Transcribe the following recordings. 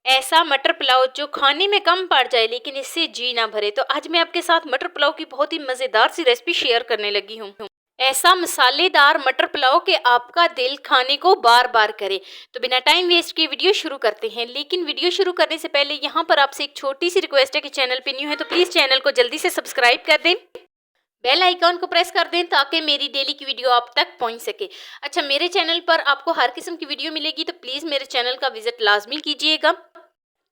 ऐसा मटर पुलाव जो खाने में कम पड़ जाए लेकिन इससे जी ना भरे। तो आज मैं आपके साथ मटर पुलाव की बहुत ही मज़ेदार सी रेसिपी शेयर करने लगी हूँ। ऐसा मसालेदार मटर पुलाव के आपका दिल खाने को बार बार करे। तो बिना टाइम वेस्ट किए वीडियो शुरू करते हैं। लेकिन वीडियो शुरू करने से पहले यहाँ पर आपसे एक छोटी सी रिक्वेस्ट है कि चैनल पे न्यू है तो प्लीज़ चैनल को जल्दी से सब्सक्राइब कर दें, बेल आइकॉन को प्रेस कर दें ताकि मेरी डेली की वीडियो आप तक पहुंच सके। अच्छा, मेरे चैनल पर आपको हर किस्म की वीडियो मिलेगी तो प्लीज़ मेरे चैनल का विजिट लाजमी कीजिएगा।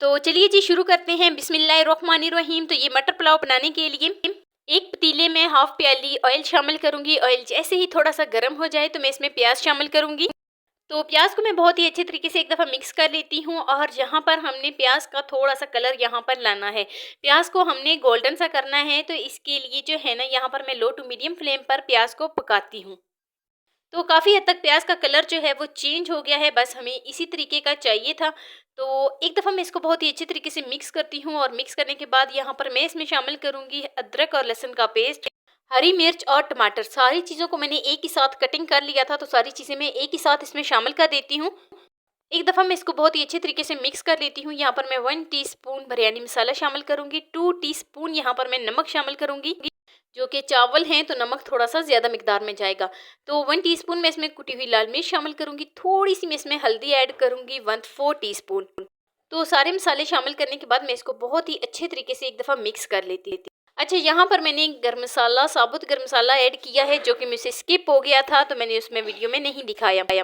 तो चलिए जी शुरू करते हैं। बिस्मिल्लाहिर्रहमानिर्रहीम। तो ये मटर पुलाव बनाने के लिए एक पतीले में हाफ प्याली ऑयल शामिल करूंगी। ऑयल जैसे ही थोड़ा सा गर्म हो जाए तो मैं इसमें प्याज शामिल करूंगी। तो प्याज को मैं बहुत ही अच्छे तरीके से एक दफ़ा मिक्स कर लेती हूँ। और यहाँ पर हमने प्याज का थोड़ा सा कलर यहाँ पर लाना है। प्याज को हमने गोल्डन सा करना है। तो इसके लिए जो है ना, यहाँ पर मैं लो टू मीडियम फ्लेम पर प्याज को पकाती हूँ। तो काफ़ी हद तक प्याज का कलर जो है वो चेंज हो गया है, बस हमें इसी तरीके का चाहिए था। तो एक दफ़ा मैं इसको बहुत ही अच्छे तरीके से मिक्स करती हूँ। और मिक्स करने के बाद यहाँ पर मैं इसमें शामिल करूँगी अदरक और लहसुन का पेस्ट, हरी मिर्च और टमाटर। सारी चीज़ों को मैंने एक ही साथ कटिंग कर लिया था, तो सारी चीज़ें मैं एक ही साथ इसमें शामिल कर देती हूँ। एक दफ़ा मैं इसको बहुत ही अच्छे तरीके से मिक्स कर लेती हूँ। यहाँ पर मैं 1 टीस्पून बिरयानी मसाला शामिल करूँगी, 2 टीस्पून यहाँ पर मैं नमक शामिल करूँगी। जो कि चावल हैं तो नमक थोड़ा सा ज़्यादा मिकदार में जाएगा। तो 1 टीस्पून मैं इसमें कुटी हुई लाल मिर्च शामिल करूँगी। थोड़ी सी मैं इसमें हल्दी ऐड करूँगी, 1/4 टीस्पून। तो सारे मसाले शामिल करने के बाद मैं इसको बहुत ही अच्छे तरीके से एक दफ़ा मिक्स कर लेती थी। अच्छा, यहाँ पर मैंने गर्म मसाला, साबुत गर्म मसाला ऐड किया है जो कि मुझसे स्किप हो गया था, तो मैंने उसमें वीडियो में नहीं दिखाया।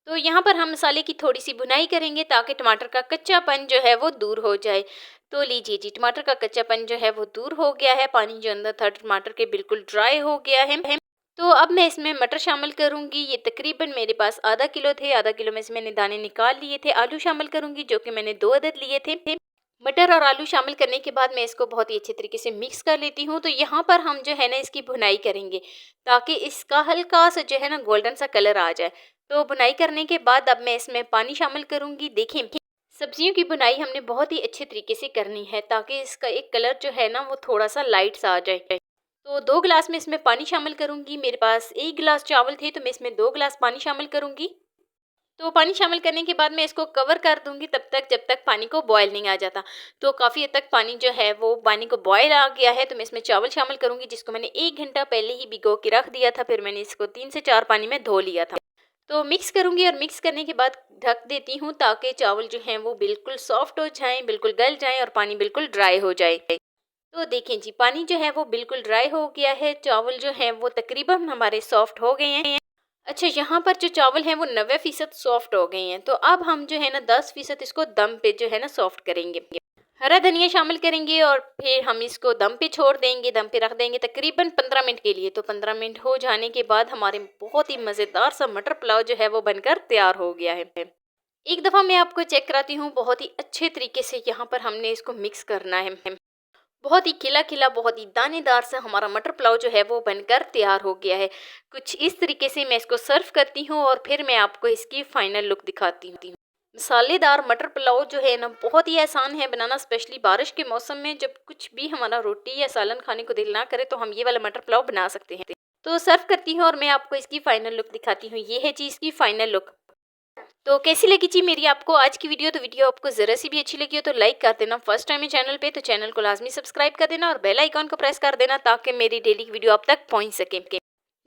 तो यहाँ पर हम मसाले की थोड़ी सी भुनाई करेंगे ताकि टमाटर का कच्चापन जो है वो दूर हो जाए। तो लीजिए जी, टमाटर का कच्चापन जो है वो दूर हो गया है। पानी जो अंदर था टमाटर के बिल्कुल ड्राई हो गया है। तो अब मैं इसमें मटर शामिल करूँगी। ये तकरीबन मेरे पास आधा किलो थे। आधा किलो में से मैंने दाने निकाल लिए थे। आलू शामिल करूँगी जो कि मैंने 2 अदद लिए थे। मटर और आलू शामिल करने के बाद मैं इसको बहुत ही अच्छे तरीके से मिक्स कर लेती हूँ। तो यहाँ पर हम जो है ना इसकी भुनाई करेंगे ताकि इसका हल्का सा जो है ना गोल्डन सा कलर आ जाए। तो बुनाई करने के बाद अब मैं इसमें पानी शामिल करूँगी। देखिए, सब्जियों की बुनाई हमने बहुत ही अच्छे तरीके से करनी है ताकि इसका एक कलर जो है ना वो थोड़ा सा लाइट सा आ जाए। तो 2 गिलास में इसमें पानी शामिल करूँगी। मेरे पास 1 गिलास चावल थे तो मैं इसमें 2 गिलास पानी शामिल करूँगी। तो पानी शामिल करने के बाद मैं इसको कवर कर दूंगी तब तक जब तक पानी को बॉयल नहीं आ जाता। तो काफ़ी हद तक पानी जो है वो पानी को बॉयल आ गया है। तो मैं इसमें चावल शामिल करूंगी जिसको मैंने 1 घंटा पहले ही भिगो के रख दिया था। फिर मैंने इसको 3 से 4 पानी में धो लिया था। तो मिक्स करूंगी और मिक्स करने के बाद ढक देती हूँ ताकि चावल जो हैं वो बिल्कुल सॉफ्ट हो जाएं, बिल्कुल गल जाएं और पानी बिल्कुल ड्राई हो जाए। तो देखें जी, पानी जो है वो बिल्कुल ड्राई हो गया है। चावल जो हैं वो तकरीबन हमारे सॉफ्ट हो गए हैं। अच्छा, यहाँ पर जो चावल हैं वो 90% सॉफ्ट हो गए हैं। तो अब हम जो है ना 10% इसको दम पे जो है ना सॉफ्ट करेंगे। हरा धनिया शामिल करेंगे और फिर हम इसको दम पे छोड़ देंगे। दम पे रख देंगे तकरीबन 15 मिनट के लिए। तो 15 मिनट हो जाने के बाद हमारे बहुत ही मज़ेदार सा मटर पुलाव जो है वो बनकर तैयार हो गया है। एक दफ़ा मैं आपको चेक कराती हूँ। बहुत ही अच्छे तरीके से यहाँ पर हमने इसको मिक्स करना है। बहुत ही खिला खिला, बहुत ही दानेदार सा हमारा मटर पुलाव जो है वो बनकर तैयार हो गया है। कुछ इस तरीके से मैं इसको सर्व करती हूँ और फिर मैं आपको इसकी फाइनल लुक दिखाती हूँ। मसालेदार मटर पुलाव जो है ना बहुत ही आसान है बनाना, स्पेशली बारिश के मौसम में जब कुछ भी हमारा रोटी या सालन खाने को दिल ना करे तो हम ये वाला मटर पुलाव बना सकते हैं। तो सर्व करती हूँ और मैं आपको इसकी फाइनल लुक दिखाती हूँ। ये है जी इसकी फाइनल लुक। तो कैसी लगी जी मेरी आपको आज की वीडियो? तो वीडियो आपको ज़रा सी भी अच्छी लगी हो तो लाइक कर देना। फर्स्ट टाइम है चैनल पे तो चैनल को लाजमी सब्सक्राइब कर देना और बेल आइकॉन को प्रेस कर देना ताकि मेरी डेली की वीडियो आप तक पहुंच सके।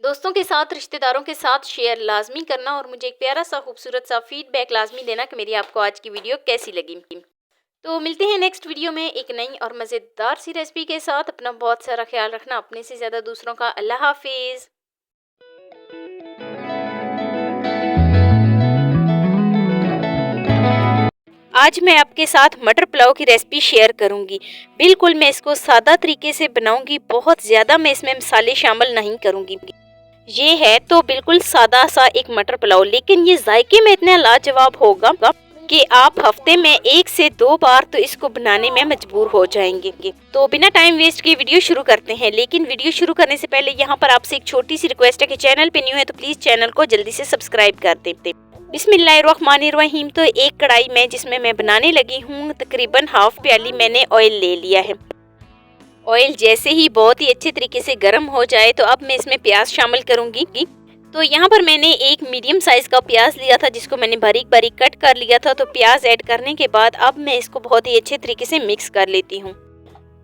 दोस्तों के साथ, रिश्तेदारों के साथ शेयर लाजमी करना और मुझे एक प्यारा सा खूबसूरत सा फीडबैक लाजमी देना कि मेरी आपको आज की वीडियो कैसी लगी। तो मिलते हैं नेक्स्ट वीडियो में एक नई और मज़ेदार सी रेसिपी के साथ। अपना बहुत सारा ख्याल रखना, अपने से ज़्यादा दूसरों का। अल्लाह हाफिज़। आज मैं आपके साथ मटर पुलाव की रेसिपी शेयर करूंगी। बिल्कुल मैं इसको सादा तरीके से बनाऊंगी। बहुत ज़्यादा मैं इसमें मसाले शामिल नहीं करूंगी। ये है तो बिल्कुल सादा सा एक मटर पुलाव, लेकिन ये जायके में इतना लाजवाब होगा कि आप हफ्ते में 1 से 2 बार तो इसको बनाने में मजबूर हो जाएंगे। तो बिना टाइम वेस्ट किए वीडियो शुरू करते हैं। लेकिन वीडियो शुरू करने से पहले यहाँ पर आपसे एक छोटी सी रिक्वेस्ट है कि चैनल पे न्यू है तो प्लीज़ चैनल को जल्दी से सब्सक्राइब कर दें। बिस्मिल्लाहिर्रहमानिर्रहीम। तो एक कढ़ाई में जिसमें मैं बनाने लगी हूँ तकरीबन हाफ प्याली मैंने ऑयल ले लिया है। ऑयल जैसे ही बहुत ही अच्छे तरीके से गर्म हो जाए तो अब मैं इसमें प्याज शामिल करूँगी। तो यहाँ पर मैंने एक मीडियम साइज़ का प्याज लिया था जिसको मैंने बारीक बारीक कट कर लिया था। तो प्याज ऐड करने के बाद अब मैं इसको बहुत ही अच्छे तरीके से मिक्स कर लेती हूँ।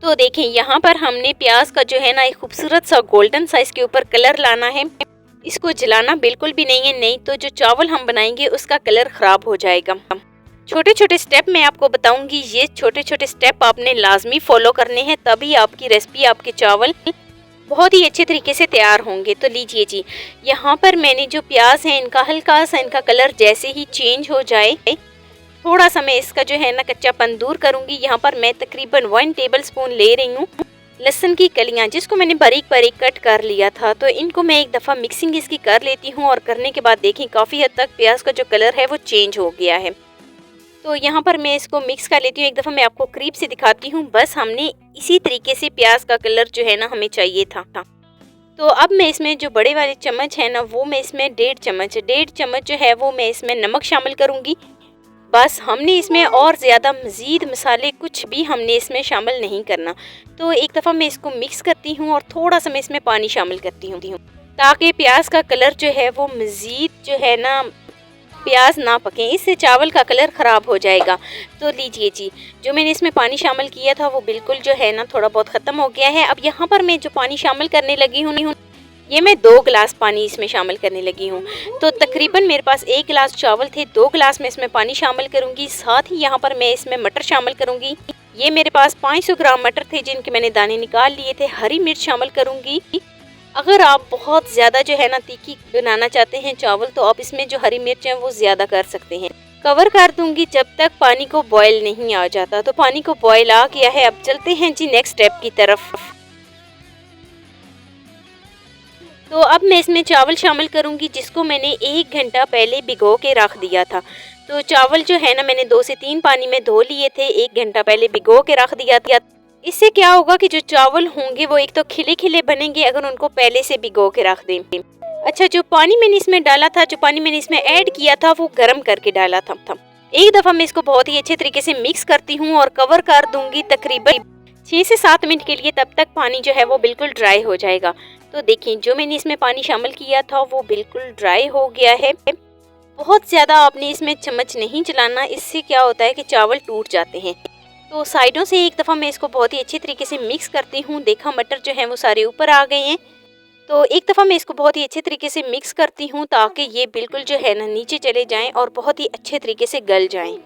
तो देखें यहाँ पर हमने प्याज का जो है ना एक खूबसूरत सा गोल्डन साइज़ के ऊपर कलर लाना है। इसको जलाना बिल्कुल भी नहीं है, नहीं तो जो चावल हम बनाएंगे उसका कलर ख़राब हो जाएगा। छोटे छोटे स्टेप मैं आपको बताऊंगी, ये छोटे छोटे स्टेप आपने लाजमी फॉलो करने हैं, तभी आपकी रेसिपी, आपके चावल बहुत ही अच्छे तरीके से तैयार होंगे। तो लीजिए जी, यहाँ पर मैंने जो प्याज है इनका हल्का सा इनका कलर जैसे ही चेंज हो जाए, थोड़ा सा मैं इसका जो है ना कच्चापन दूर करूँगी। यहाँ पर मैं तकरीबन 1 टेबलस्पून ले रही हूँ लहसुन की कलियाँ, जिसको मैंने बारीक बारीक कट कर लिया था। तो इनको मैं एक दफ़ा मिक्सिंग इसकी कर लेती हूँ और करने के बाद देखें काफ़ी हद तक प्याज का जो कलर है वो चेंज हो गया है। तो यहाँ पर मैं इसको मिक्स कर लेती हूँ। एक दफ़ा मैं आपको करीब से दिखाती हूँ। बस हमने इसी तरीके से प्याज का कलर जो है ना हमें चाहिए था। तो अब मैं इसमें जो बड़े वाले चम्मच है ना वो मैं इसमें 1.5 चम्मच जो है वो मैं इसमें नमक शामिल करूँगी। बस हमने इसमें और ज़्यादा मज़ीद मसाले कुछ भी हमने इसमें शामिल नहीं करना। तो एक दफ़ा मैं इसको मिक्स करती हूँ और थोड़ा सा मैं इसमें पानी शामिल करती हूँ ताकि प्याज का कलर जो है वो मज़ीद जो है ना प्याज ना पकें, इससे चावल का कलर ख़राब हो जाएगा। तो लीजिए जी, जो मैंने इसमें पानी शामिल किया था वो बिल्कुल जो है ना थोड़ा बहुत ख़त्म हो गया है। अब यहाँ पर मैं जो पानी शामिल करने लगी हूँ ये मैं 2 गिलास पानी इसमें शामिल करने लगी हूँ। तो तकरीबन मेरे पास 1 गिलास चावल थे, 2 गिलास में इसमें पानी शामिल करूँगी। साथ ही यहाँ पर मैं इसमें मटर शामिल करूँगी। ये मेरे पास 500 ग्राम मटर थे जिनके मैंने दाने निकाल लिए थे। हरी मिर्च शामिल करूँगी। अगर आप बहुत ज़्यादा जो है ना तीखी बनाना चाहते हैं चावल तो आप इसमें जो हरी मिर्च है वो ज़्यादा कर सकते हैं। कवर कर दूंगी जब तक पानी को बॉयल नहीं आ जाता। तो पानी को बॉयल आ गया है, अब चलते हैं जी नेक्स्ट स्टेप की तरफ। तो अब मैं इसमें चावल शामिल करूंगी जिसको मैंने 1 घंटा पहले भिगो के रख दिया था। तो चावल जो है ना मैंने 2 से 3 पानी में धो लिए थे, 1 घंटा पहले भिगो के रख दिया था। इससे क्या होगा कि जो चावल होंगे वो एक तो खिले खिले बनेंगे अगर उनको पहले से भिगो के रख दें। अच्छा, जो पानी मैंने इसमें डाला था, जो पानी मैंने इसमें ऐड किया था वो गर्म करके डाला था। एक दफ़ा मैं इसको बहुत ही अच्छे तरीके से मिक्स करती हूँ और कवर कर दूंगी तकरीबन 6 से 7 मिनट के लिए। तब तक पानी जो है वो बिल्कुल ड्राई हो जाएगा। तो देखें, जो मैंने इसमें पानी शामिल किया था वो बिल्कुल ड्राई हो गया है। बहुत ज़्यादा आपने इसमें चम्मच नहीं चलाना, इससे क्या होता है कि चावल टूट जाते हैं। तो साइडों से एक दफ़ा मैं इसको बहुत ही अच्छे तरीके से मिक्स करती हूँ। देखा, मटर जो है वो सारे ऊपर आ गए हैं। तो एक दफ़ा मैं इसको बहुत ही अच्छे तरीके से मिक्स करती हूँ ताकि ये बिल्कुल जो है ना नीचे चले जाएं और बहुत ही अच्छे तरीके से गल जाएं।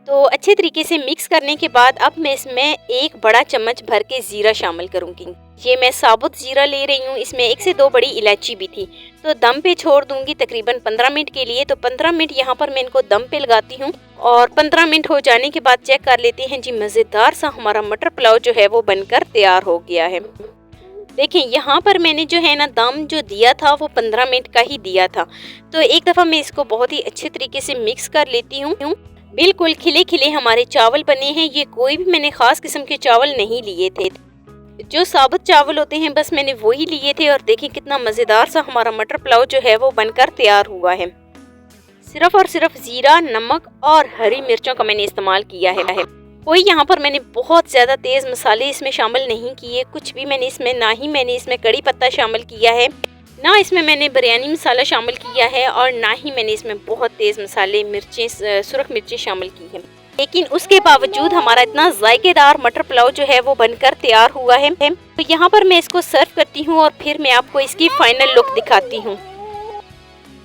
तो अच्छे तरीके से मिक्स करने के बाद अब मैं इसमें 1 बड़ा चम्मच भर के ज़ीरा शामिल करूँगी। ये मैं साबुत ज़ीरा ले रही हूँ, इसमें 1 से 2 बड़ी इलायची भी थी। तो दम पे छोड़ दूंगी तकरीबन 15 मिनट के लिए। तो 15 मिनट यहाँ पर मैं इनको दम पे लगाती हूँ और 15 मिनट हो जाने के बाद चेक कर लेते हैं जी। मज़ेदार सा हमारा मटर पुलाव जो है वो बनकर तैयार हो गया है। देखें, यहाँ पर मैंने जो है ना दम जो दिया था वो 15 मिनट का ही दिया था। तो एक दफ़ा मैं इसको बहुत ही अच्छे तरीके से मिक्स कर लेती हूँ। बिल्कुल खिले खिले हमारे चावल बने हैं। ये कोई भी मैंने ख़ास किस्म के चावल नहीं लिए थे, जो साबुत चावल होते हैं बस मैंने वही लिए थे। और देखें कितना मज़ेदार सा हमारा मटर पुलाव जो है वो बनकर तैयार हुआ है। सिर्फ और सिर्फ ज़ीरा, नमक और हरी मिर्चों का मैंने इस्तेमाल किया है। कोई यहाँ पर मैंने बहुत ज़्यादा तेज़ मसाले इसमें शामिल नहीं किए, कुछ भी मैंने इसमें, ना ही मैंने इसमें कड़ी पत्ता शामिल किया है, ना इसमें मैंने बिरयानी मसाला शामिल किया है और ना ही मैंने इसमें बहुत तेज़ मसाले, मिर्चें, सुरख मिर्चें शामिल की हैं। लेकिन उसके बावजूद हमारा इतना जायकेदार मटर पुलाव जो है वो बनकर तैयार हुआ है। तो यहाँ पर मैं इसको सर्व करती हूँ और फिर मैं आपको इसकी फाइनल लुक दिखाती हूँ।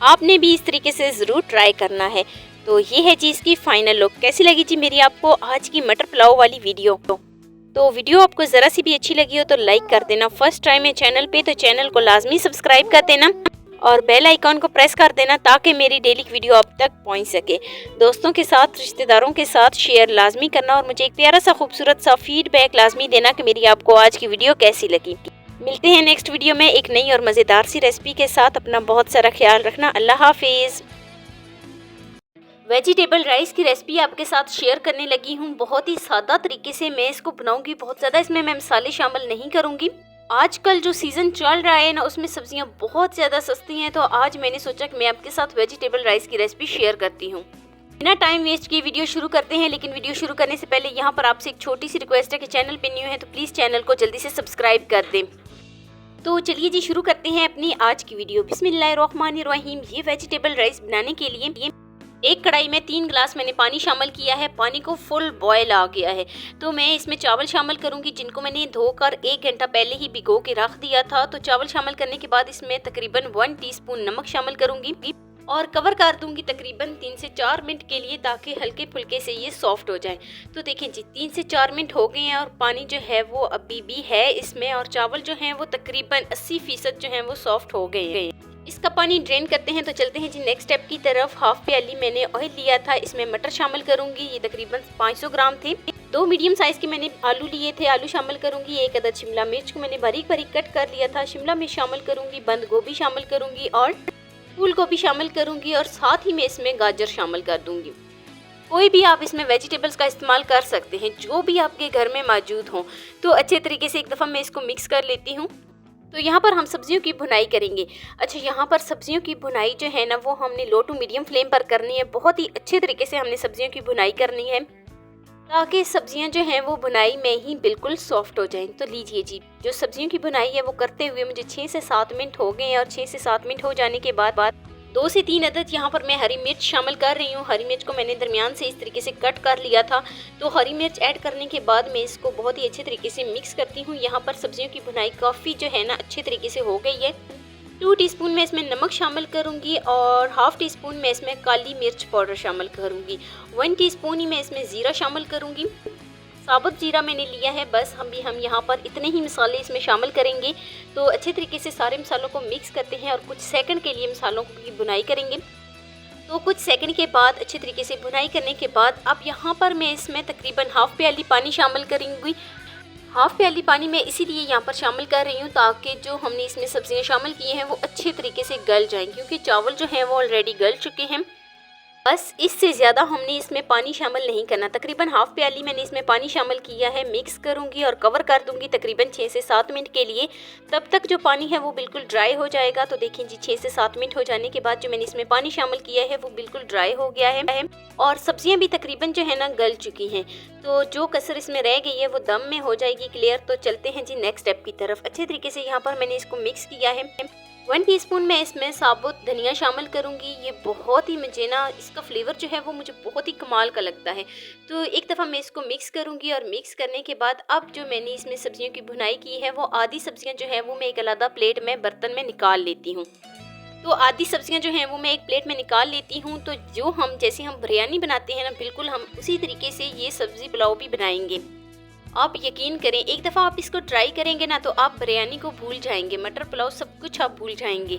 आपने भी इस तरीके से ज़रूर ट्राई करना है। तो ये है जी इसकी फाइनल लुक। कैसी लगी जी मेरी आपको आज की मटर पुलाव वाली वीडियो? तो वीडियो आपको ज़रा सी भी अच्छी लगी हो तो लाइक कर देना। फर्स्ट टाइम है चैनल पे तो चैनल को लाजमी सब्सक्राइब कर देना और बेल आइकॉन को प्रेस कर देना ताकि मेरी डेली वीडियो आप तक पहुंच सके। दोस्तों के साथ, रिश्तेदारों के साथ शेयर लाजमी करना और मुझे एक प्यारा सा खूबसूरत सा फीडबैक लाजमी देना कि मेरी आपको आज की वीडियो कैसी लगी। मिलते हैं नेक्स्ट वीडियो में एक नई और मज़ेदार सी रेसिपी के साथ। अपना बहुत सारा ख्याल रखना। अल्लाह हाफिज़। वेजिटेबल राइस की रेसिपी आपके साथ शेयर करने लगी हूँ। बहुत ही सादा तरीके से मैं इसको बनाऊंगी। बहुत ज़्यादा इसमें मैं मसाले शामिल नहीं करूँगी। आजकल जो सीज़न चल रहा है ना उसमें सब्जियां बहुत ज़्यादा सस्ती हैं, तो आज मैंने सोचा कि मैं आपके साथ वेजिटेबल राइस की रेसिपी शेयर करती हूँ। बिना टाइम वेस्ट किए वीडियो शुरू करते हैं। लेकिन वीडियो शुरू करने से पहले यहाँ पर आपसे एक छोटी सी रिक्वेस्ट है कि चैनल पे न्यू है तो प्लीज़ चैनल को जल्दी से सब्सक्राइब कर दें। तो चलिए जी शुरू करते हैं अपनी आज की वीडियो। बिस्मिल्लाहिर्रहमानिर्रहीम। ये वेजिटेबल राइस बनाने के लिए एक कढ़ाई में 3 गिलास मैंने पानी शामिल किया है। पानी को फुल बॉयल आ गया है तो मैं इसमें चावल शामिल करूंगी, जिनको मैंने धोकर 1 घंटा पहले ही भिगो के रख दिया था। तो चावल शामिल करने के बाद इसमें तकरीबन 1 टीस्पून नमक शामिल करूंगी और कवर कर दूंगी तकरीबन 3 से 4 मिनट के लिए, ताकि हल्के फुल्के से ये सॉफ्ट हो जाए। तो देखें जी 3 से 4 मिनट हो गए हैं और पानी जो है वो अभी भी है इसमें, और चावल जो हैं वो तकरीबन 80% जो हैं वो सॉफ्ट हो गए हैं। इसका पानी ड्रेन करते हैं। तो चलते हैं जी नेक्स्ट स्टेप की तरफ। हाफ प्याली मैंने ऑयल लिया था, इसमें मटर शामिल करूंगी, ये तकरीबन 500 ग्राम थे। 2 मीडियम साइज के मैंने आलू लिए थे, आलू शामिल करूंगी। 1 अदद शिमला मिर्च को मैंने बारीक बारीक कट कर लिया था, शिमला मिर्च शामिल करूंगी, बंद गोभी शामिल करूंगी और फूल गोभी शामिल करूंगी, और साथ ही मैं इसमें गाजर शामिल कर दूंगी। कोई भी आप इसमें वेजिटेबल्स का इस्तेमाल कर सकते हैं, जो भी आपके घर में मौजूद हो। तो अच्छे तरीके से एक दफ़ा मैं इसको मिक्स कर लेती हूँ। तो यहाँ पर हम सब्जियों की भुनाई करेंगे। अच्छा, यहाँ पर सब्जियों की भुनाई जो है ना वो हमने लो टू मीडियम फ्लेम पर करनी है। बहुत ही अच्छे तरीके से हमने सब्जियों की भुनाई करनी है, ताकि सब्जियां जो हैं वो भुनाई में ही बिल्कुल सॉफ्ट हो जाएं। तो लीजिए जी, जो सब्जियों की भुनाई है वो करते हुए मुझे 6 से 7 मिनट हो गए हैं, और 6 से 7 मिनट हो जाने के बाद 2 से 3 अदद यहाँ पर मैं हरी मिर्च शामिल कर रही हूँ। हरी मिर्च को मैंने दरमियान से इस तरीके से कट कर लिया था। तो हरी मिर्च ऐड करने के बाद मैं इसको बहुत ही अच्छे तरीके से मिक्स करती हूँ। यहाँ पर सब्जियों की भुनाई काफ़ी जो है ना अच्छे तरीके से हो गई है। 2 टीस्पून मैं इसमें नमक शामिल करूंगी और हाफ टी स्पून मैं इसमें काली मिर्च पाउडर शामिल करूंगी। 1 टीस्पून ही मैं इसमें ज़ीरा शामिल करूंगी। साबुत जीरा मैंने लिया है, बस हम यहाँ पर इतने ही मसाले इसमें शामिल करेंगे। तो अच्छे तरीके से सारे मसालों को मिक्स करते हैं और कुछ सेकंड के लिए मसालों की भुनाई करेंगे। तो कुछ सेकंड के बाद अच्छे तरीके से भुनाई करने के बाद अब यहाँ पर मैं इसमें तकरीबन हाफ प्याली पानी शामिल करूँगी। हाफ प्याली पानी मैं इसीलिए यहाँ पर शामिल कर रही हूँ ताकि जो हमने इसमें सब्जियाँ शामिल की हैं वो अच्छे तरीके से गल जाएं, क्योंकि चावल जो हैं वो ऑलरेडी गल चुके हैं। बस इससे ज़्यादा हमने इसमें पानी शामिल नहीं करना। तकरीबन हाफ प्याली मैंने इसमें पानी शामिल किया है। मिक्स करूँगी और कवर कर दूँगी तकरीबन 6 से 7 मिनट के लिए। तब तक जो पानी है वो बिल्कुल ड्राई हो जाएगा। तो देखें जी 6 से 7 मिनट हो जाने के बाद जो मैंने इसमें पानी शामिल किया है वो बिल्कुल ड्राई हो गया है और सब्जियाँ भी तकरीबन जो है ना गल चुकी हैं। तो जो कसर इसमें रह गई है वो दम में हो जाएगी क्लियर। तो चलते हैं जी नेक्स्ट स्टेप की तरफ। अच्छे तरीके से यहाँ पर मैंने इसको मिक्स किया है। 1 टीस्पून मैं इसमें साबुत धनिया शामिल करूंगी। ये बहुत ही मुझे ना इसका फ्लेवर जो है वो मुझे बहुत ही कमाल का लगता है। तो एक दफ़ा मैं इसको मिक्स करूंगी और मिक्स करने के बाद अब जो मैंने इसमें सब्जियों की भुनाई की है वो आधी सब्जियां जो है वो मैं एक अलग प्लेट में बर्तन में निकाल लेती हूँ। तो आधी सब्जियां जो हैं वो मैं एक प्लेट में निकाल लेती हूँ। तो जो हम जैसे हम बिरयानी बनाते हैं ना, बिल्कुल हम उसी तरीके से ये सब्ज़ी पुलाव भी बनाएंगे। आप यकीन करें, एक दफ़ा आप इसको ट्राई करेंगे ना तो आप बिरयानी को भूल जाएंगे, मटर पुलाव सब कुछ आप भूल जाएंगे।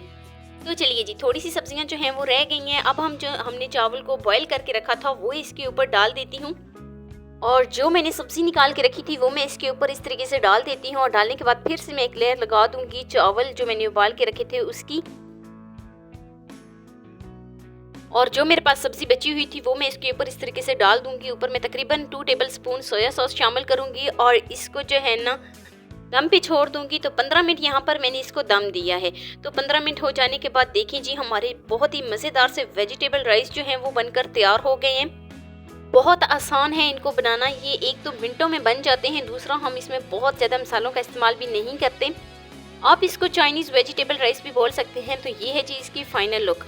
तो चलिए जी, थोड़ी सी सब्जियां जो हैं वो रह गई हैं। अब हमने चावल को बॉईल करके रखा था वो इसके ऊपर डाल देती हूँ, और जो मैंने सब्जी निकाल के रखी थी वो मैं इसके ऊपर इस तरीके से डाल देती हूँ। और डालने के बाद फिर से मैं एक लेयर लगा दूंगी चावल जो मैंने उबाल के रखे थे उसकी, और जो मेरे पास सब्जी बची हुई थी वो मैं इसके ऊपर इस तरीके से डाल दूंगी। ऊपर मैं तकरीबन 2 टेबलस्पून सोया सॉस शामिल करूंगी और इसको जो है ना दम पे छोड़ दूंगी। तो 15 मिनट यहाँ पर मैंने इसको दम दिया है। तो 15 मिनट हो जाने के बाद देखिए जी हमारे बहुत ही मज़ेदार से वेजिटेबल राइस जो हैं वो बनकर तैयार हो गए हैं। बहुत आसान है इनको बनाना, ये एक तो मिनटों में बन जाते हैं। दूसरा, हम इसमें बहुत ज़्यादा मसालों का इस्तेमाल भी नहीं करते। आप इसको चाइनीज़ वेजिटेबल राइस भी बोल सकते हैं। तो ये है जी इसकी फाइनल लुक।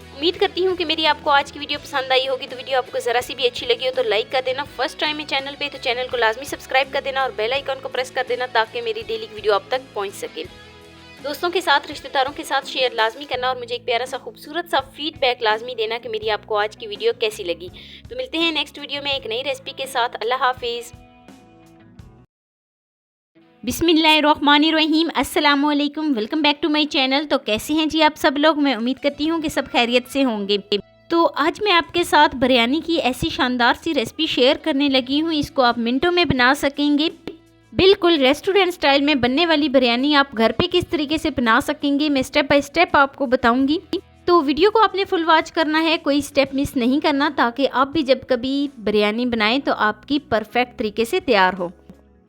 उम्मीद करती हूँ कि मेरी आपको आज की वीडियो पसंद आई होगी। तो वीडियो आपको ज़रा सी भी अच्छी लगी हो तो लाइक कर देना। फर्स्ट टाइम है चैनल पे तो चैनल को लाजमी सब्सक्राइब कर देना और बेल आइकन को प्रेस कर देना, ताकि मेरी डेली वीडियो आप तक पहुँच सके। दोस्तों के साथ, रिश्तेदारों के साथ शेयर लाजमी करना और मुझे एक प्यारा सा खूबसूरत सा फीडबैक लाजमी देना कि मेरी आपको आज की वीडियो कैसी लगी। तो मिलते हैं नेक्स्ट वीडियो में एक नई रेसिपी के साथ। अल्लाह हाफिज़। बिस्मिल्लाहिर्रहमानिर्रहीम। अस्सलामुअलैकुम, welcome back to my channel. तो कैसे हैं जी आप सब लोग? मैं उम्मीद करती हूँ कि सब खैरियत से होंगे। तो आज मैं आपके साथ बिरयानी की ऐसी शानदार सी रेसिपी शेयर करने लगी हूँ। इसको आप मिनटों में बना सकेंगे। बिल्कुल रेस्टोरेंट स्टाइल में बनने वाली बिरयानी आप घर पे किस तरीके से बना सकेंगे मैं स्टेप बाय स्टेप आपको बताऊंगी। तो वीडियो को आपने फुल वॉच करना है, कोई स्टेप मिस नहीं करना, ताकि आप भी जब कभी बिरयानी बनाएं तो आपकी परफेक्ट तरीके से तैयार हो।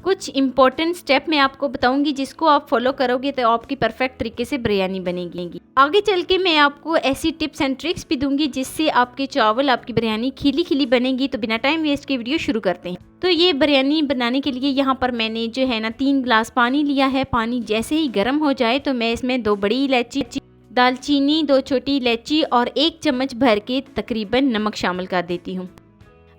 कुछ इम्पोर्टेंट स्टेप मैं आपको बताऊंगी जिसको आप फॉलो करोगे तो आपकी परफेक्ट तरीके से बिरयानी बनेगी। आगे चल के मैं आपको ऐसी टिप्स एंड ट्रिक्स भी दूंगी जिससे आपके चावल, आपकी बिरयानी खिली खिली बनेगी। तो बिना टाइम वेस्ट के वीडियो शुरू करते हैं। तो ये बिरयानी बनाने के लिए यहाँ पर मैंने जो है ना 3 गिलास पानी लिया है। पानी जैसे ही गर्म हो जाए तो मैं इसमें 2 बड़ी इलायची, दालचीनी, 2 छोटी इलायची और 1 चम्मच भर के तकरीबन नमक शामिल कर देती हूँ।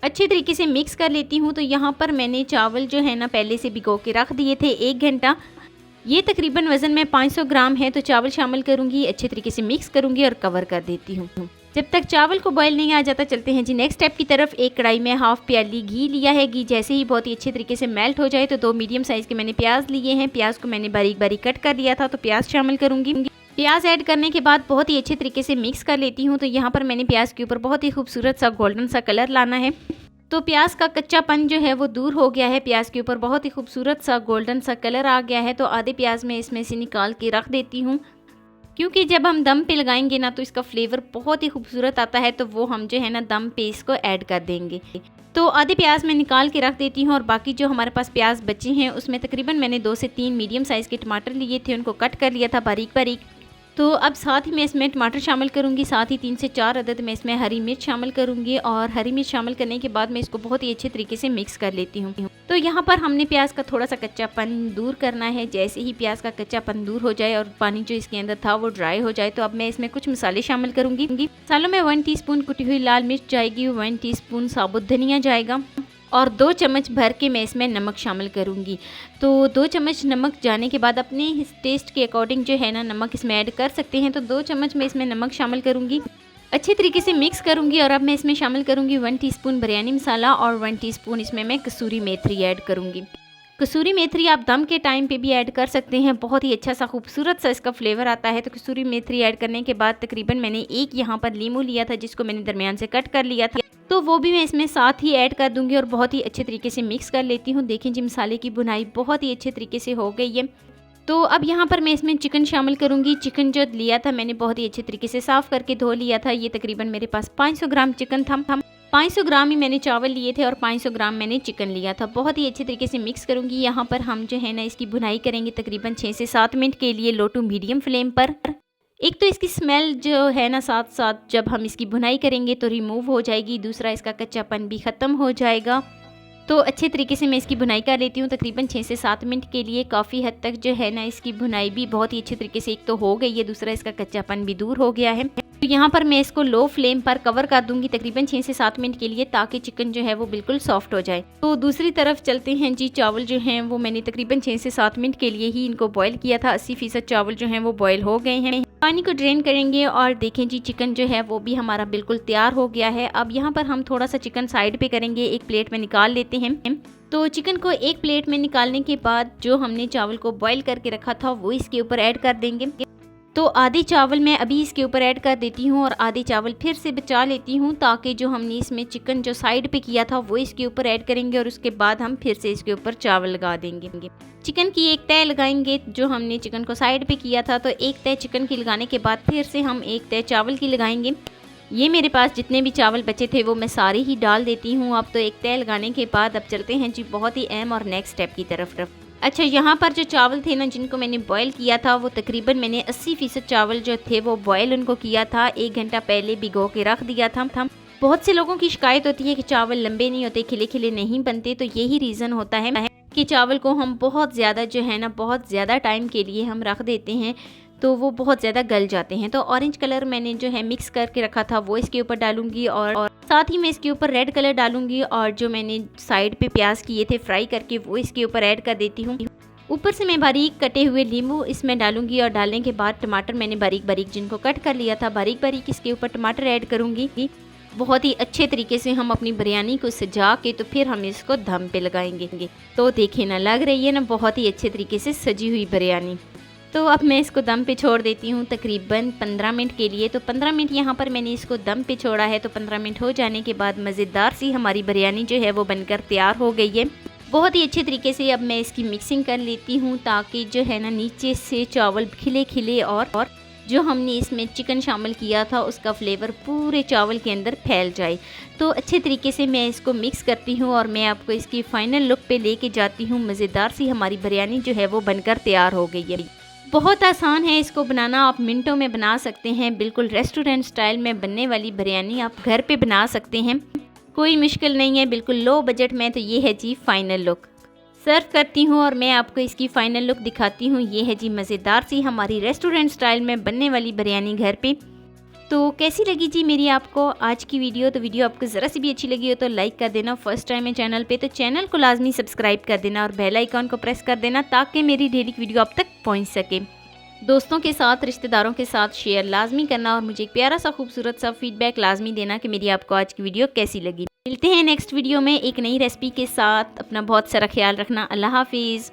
अच्छे तरीके से मिक्स कर लेती हूँ। तो यहाँ पर मैंने चावल जो है ना पहले से भिगो के रख दिए थे 1 घंटा। ये तकरीबन वज़न में 500 ग्राम है। तो चावल शामिल करूँगी, अच्छे तरीके से मिक्स करूँगी और कवर कर देती हूँ। जब तक चावल को बॉयल नहीं आ जाता चलते हैं जी नेक्स्ट स्टेप की तरफ। एक कढ़ाई में हाफ प्याली घी लिया है। घी जैसे ही बहुत ही अच्छे तरीके से मेल्ट हो जाए तो 2 मीडियम साइज़ के मैंने प्याज लिए हैं। प्याज को मैंने बारीक बारीक कट कर लिया था। तो प्याज शामिल करूँगी। प्याज ऐड करने के बाद बहुत ही अच्छे तरीके से मिक्स कर लेती हूँ। तो यहाँ पर मैंने प्याज के ऊपर बहुत ही खूबसूरत सा गोल्डन सा कलर लाना है। तो प्याज का कच्चापन जो है वो दूर हो गया है। प्याज के ऊपर बहुत ही खूबसूरत सा गोल्डन सा कलर आ गया है। तो आधे प्याज मैं इसमें से निकाल के रख देती हूँ, क्योंकि जब हम दम पे लगाएंगे ना तो इसका फ्लेवर बहुत ही खूबसूरत आता है। तो वो हम जो है ना दम पे इसको ऐड कर देंगे। तो आधे प्याज मैं निकाल के रख देती हूँ और बाकी जो हमारे पास प्याज बचे हैं उसमें तकरीबन मैंने 2 से 3 मीडियम साइज़ के टमाटर लिए थे, उनको कट कर लिया था बारीक बारीक। तो अब साथ ही मैं इसमें टमाटर शामिल करूंगी, साथ ही 3 से 4 अदद मैं इसमें हरी मिर्च शामिल करूंगी। और हरी मिर्च शामिल करने के बाद मैं इसको बहुत ही अच्छे तरीके से मिक्स कर लेती हूँ। तो यहाँ पर हमने प्याज का थोड़ा सा कच्चापन दूर करना है। जैसे ही प्याज का कच्चापन दूर हो जाए और पानी जो इसके अंदर था वो ड्राई हो जाए तो अब मैं इसमें कुछ मसाले शामिल करूंगी। मसालों में 1 टीस्पून कुटी हुई लाल मिर्च जाएगी, 1 टीस्पून साबुत धनिया जाएगा और 2 चम्मच भर के मैं इसमें नमक शामिल करूंगी। तो 2 चम्मच नमक जाने के बाद अपने टेस्ट के अकॉर्डिंग जो है ना नमक इसमें ऐड कर सकते हैं। तो 2 चम्मच मैं इसमें नमक शामिल करूंगी, अच्छे तरीके से मिक्स करूंगी। और अब मैं इसमें शामिल करूंगी 1 टीस्पून बिरयानी मसाला और 1 टीस्पून इसमें मैं कसूरी मेथी ऐड करूंगी। कसूरी मेथी आप दम के टाइम पे भी ऐड कर सकते हैं, बहुत ही अच्छा सा खूबसूरत सा इसका फ्लेवर आता है। तो कसूरी मेथी ऐड करने के बाद तकरीबन मैंने एक यहाँ पर लीमू लिया था जिसको मैंने दरमियान से कट कर लिया था। तो वो भी मैं इसमें साथ ही ऐड कर दूंगी और बहुत ही अच्छे तरीके से मिक्स कर लेती हूँ। देखें जी मसाले की भुनाई बहुत ही अच्छे तरीके से हो गई है। तो अब यहाँ पर मैं इसमें चिकन शामिल करूँगी। चिकन जो लिया था मैंने बहुत ही अच्छे तरीके से साफ़ करके धो लिया था। ये तकरीबन मेरे पास 500 ग्राम चिकन था। 500 ग्राम ही मैंने चावल लिए थे और 500 ग्राम मैंने चिकन लिया था। बहुत ही अच्छे तरीके से मिक्स करूँगी। यहाँ पर हम जो है ना इसकी भुनाई करेंगे तकरीबन 6 से 7 मिनट के लिए लो टू मीडियम फ्लेम पर। एक तो इसकी स्मेल जो है ना साथ साथ जब हम इसकी भुनाई करेंगे तो रिमूव हो जाएगी, दूसरा इसका कच्चापन भी ख़त्म हो जाएगा। तो अच्छे तरीके से मैं इसकी भुनाई कर लेती हूँ तकरीबन 6 से 7 मिनट के लिए। काफ़ी हद तक जो है ना इसकी भुनाई भी बहुत ही अच्छे तरीके से एक तो हो गई है, दूसरा इसका कच्चापन भी दूर हो गया है। तो यहाँ पर मैं इसको लो फ्लेम पर कवर कर दूंगी तकरीबन 6 से 7 मिनट के लिए ताकि चिकन जो है वो बिल्कुल सॉफ्ट हो जाए। तो दूसरी तरफ चलते हैं जी। चावल जो हैं वो मैंने तकरीबन 6 से 7 मिनट के लिए ही इनको बॉयल किया था। 80% चावल जो हैं वो बॉयल हो गए हैं। पानी को ड्रेन करेंगे और देखें जी चिकन जो है वो भी हमारा बिल्कुल तैयार हो गया है। अब यहाँ पर हम थोड़ा सा चिकन साइड पे करेंगे, एक प्लेट में निकाल लेते हैं। तो चिकन को एक प्लेट में निकालने के बाद जो हमने चावल को बॉईल करके रखा था वो इसके ऊपर ऐड कर देंगे। तो आधे चावल मैं अभी इसके ऊपर ऐड कर देती हूँ और आधे चावल फिर से बचा लेती हूँ ताकि जो हमने इसमें चिकन जो साइड पे किया था वो इसके ऊपर ऐड करेंगे और उसके बाद हम फिर से इसके ऊपर चावल लगा देंगे। चिकन की एक तय लगाएंगे, जो हमने चिकन को साइड पे किया था तो एक तय चिकन की लगाने के बाद फिर से हम एक तय चावल की लगाएंगे। ये मेरे पास जितने भी चावल बचे थे वो मैं सारे ही डाल देती हूँ। अब तो एक तय लगाने के बाद अब चलते हैं जी बहुत ही अहम और नेक्स्ट स्टेप की तरफ। अच्छा, यहाँ पर जो चावल थे ना जिनको मैंने बॉयल किया था वो तकरीबन मैंने 80% चावल जो थे वो बॉयल उनको किया था, 1 घंटा पहले भिगो के रख दिया था। बहुत से लोगों की शिकायत होती है कि चावल लंबे नहीं होते, खिले खिले नहीं बनते। तो यही रीज़न होता है कि चावल को हम बहुत ज़्यादा जो है ना बहुत ज़्यादा टाइम के लिए हम रख देते हैं तो वो बहुत ज़्यादा गल जाते हैं। तो ऑरेंज कलर मैंने जो है मिक्स करके रखा था वो इसके ऊपर डालूंगी और साथ ही मैं इसके ऊपर रेड कलर डालूंगी और जो मैंने साइड पे प्याज किए थे फ्राई करके वो इसके ऊपर ऐड कर देती हूँ। ऊपर से मैं बारीक कटे हुए नींबू इसमें डालूंगी और डालने के बाद टमाटर मैंने बारीक बारीक जिनको कट कर लिया था बारीक बारीक इसके ऊपर टमाटर ऐड करूँगी। बहुत ही अच्छे तरीके से हम अपनी बिरयानी को सजा के तो फिर हम इसको दम पे लगाएंगे। तो देखें ना, लग रही है ना बहुत ही अच्छे तरीके से सजी हुई बिरयानी। तो अब मैं इसको दम पे छोड़ देती हूँ तकरीबन 15 मिनट के लिए। तो 15 मिनट यहाँ पर मैंने इसको दम पे छोड़ा है। तो 15 मिनट हो जाने के बाद मज़ेदार सी हमारी बिरयानी जो है वो बनकर तैयार हो गई है बहुत ही अच्छे तरीके से। अब मैं इसकी मिक्सिंग कर लेती हूँ ताकि जो है ना नीचे से चावल खिले खिले और जो हमने इसमें चिकन शामिल किया था उसका फ्लेवर पूरे चावल के अंदर फैल जाए। तो अच्छे तरीके से मैं इसको मिक्स करती हूँ और मैं आपको इसकी फ़ाइनल लुक पे लेके जाती हूँ। मज़ेदार सी हमारी बिरयानी जो है वो बनकर तैयार हो गई है। बहुत आसान है इसको बनाना, आप मिनटों में बना सकते हैं। बिल्कुल रेस्टोरेंट स्टाइल में बनने वाली बिरयानी आप घर पे बना सकते हैं, कोई मुश्किल नहीं है, बिल्कुल लो बजट में। तो ये है जी फ़ाइनल लुक। सर्व करती हूँ और मैं आपको इसकी फ़ाइनल लुक दिखाती हूँ। ये है जी मज़ेदार सी हमारी रेस्टोरेंट स्टाइल में बनने वाली बिरयानी घर पे। तो कैसी लगी जी मेरी आपको आज की वीडियो? तो वीडियो आपको ज़रा सी भी अच्छी लगी हो तो लाइक कर देना। फर्स्ट टाइम है चैनल पे तो चैनल को लाजमी सब्सक्राइब कर देना और बेल आइकॉन को प्रेस कर देना ताकि मेरी डेली वीडियो आप तक पहुँच सके। दोस्तों के साथ, रिश्तेदारों के साथ शेयर लाजमी करना और मुझे एक प्यारा सा खूबसूरत सा फीडबैक लाजमी देना कि मेरी आपको आज की वीडियो कैसी लगी। मिलते हैं नेक्स्ट वीडियो में एक नई रेसिपी के साथ। अपना बहुत सारा ख्याल रखना। अल्लाह हाफिज़।